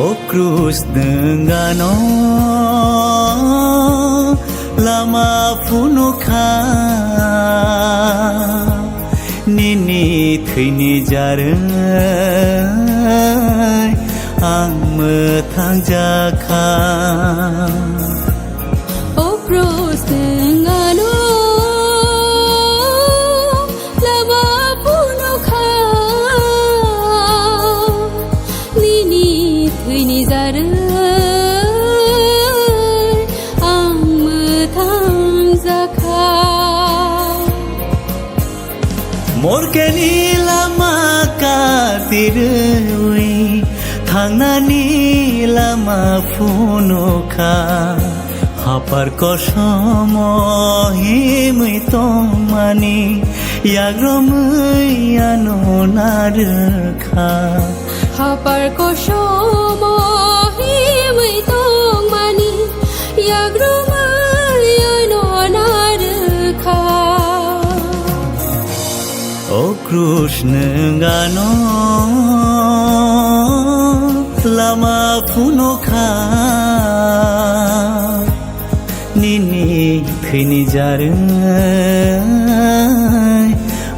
O cruz dengano lama punuka nini thini jarai ang metang jaka O cruz dengano lama punuka nini thini jarai ang metang jaka Morkeni lama katirui Thangnani lama punuka Hapar kosomo himui tomani Yagromui ano narka Hapar kosomo himui tomani Yagromui ano narka O Krishna gano lama punuka nini khini jarai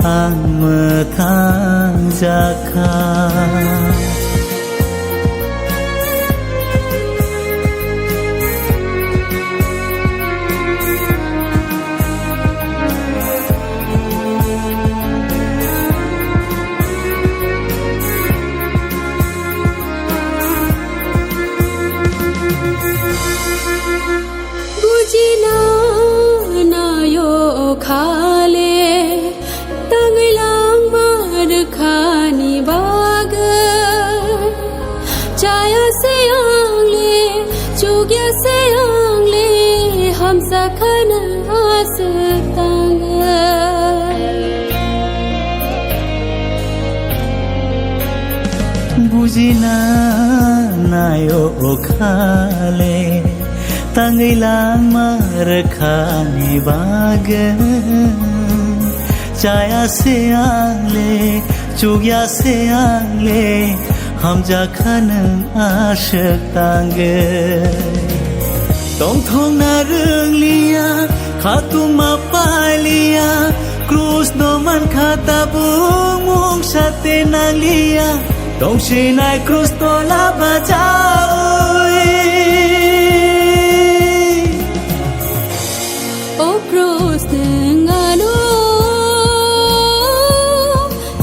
ang metang jaka Bujina nayo khale tanglang mar khani bag chaya se angle chugya se angle hum sakhana as tang Bujina nayo khale Tangailang markhani bag Chaya se angle Chugya se angle Hum jakhanang ashak tang Tong thong na rung liya Khatuma pai liya Cruz no man khata bung mung sate nang liya Tong sinai cruz no la bajaoi O cruz dengano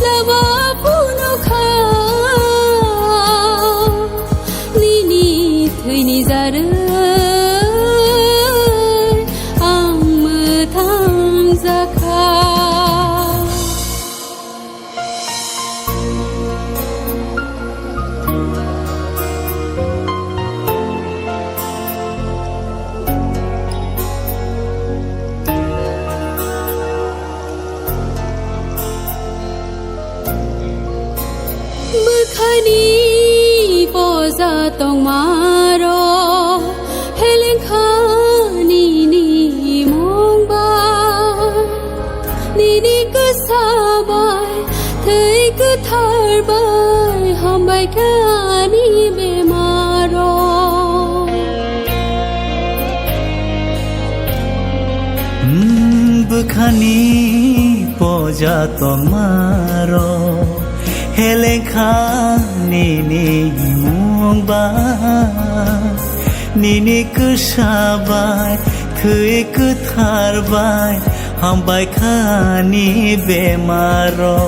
lama punuka nini thini jarai ang metang jaka Bukhani poza tong maro helen khani ni mongba nini ku sabai thai ku thar bai hum bai khani be maro Bukhani poja tomaro hele khani ni mongba nini kusabai thui ku tharbai hambai khani bemaro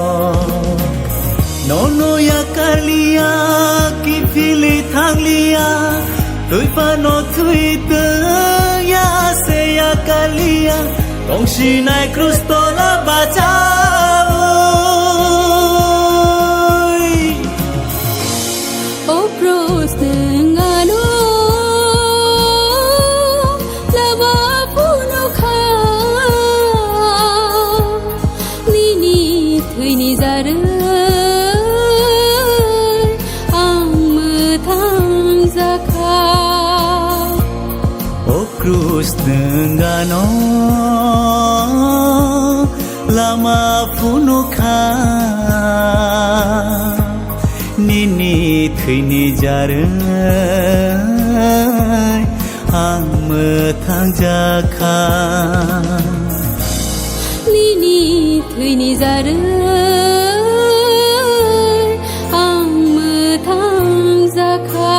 nono ya kalia ki fili thanglia thui pa no thui te ya se ya kalia tong sinai kristo la bajao O cruz dengano lama punuka nini thini jarai ang metang jaka O cruz dengano lama punuka निनि थैनि जारै आं मोथां जाखा निनि थैनि जारै आं मोथां जाखा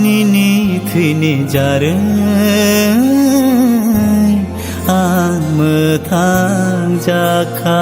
निनि थैनि जारै आं मोथां जाखा